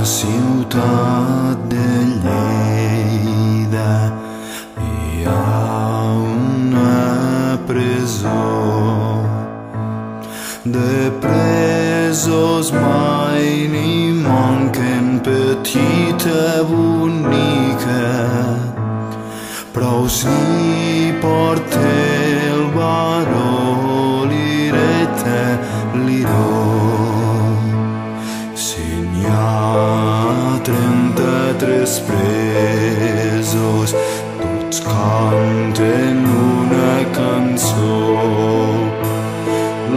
ciutat de Lleida hi ha una presó. De presos mai n'hi manquen, petita, bonica, prou s'hi porta el baró, lireta, liró. Si n'hi ha 33 presos, tots canten una cançó.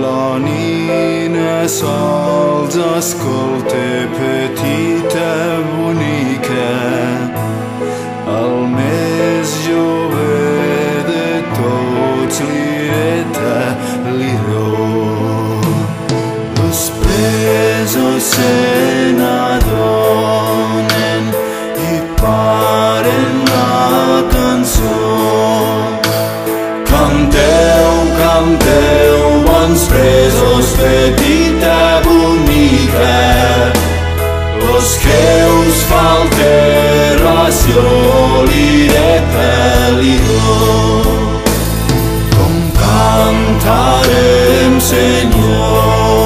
La nina sols escolta, petita, bonica, el més jove de tots, lireta, liró. Els presos se n'adonen i paren la cançó. Canteu, canteu, bons presos, petita, bonica, los que us falte ració, lireta, liró. Com cantarem, Senyor,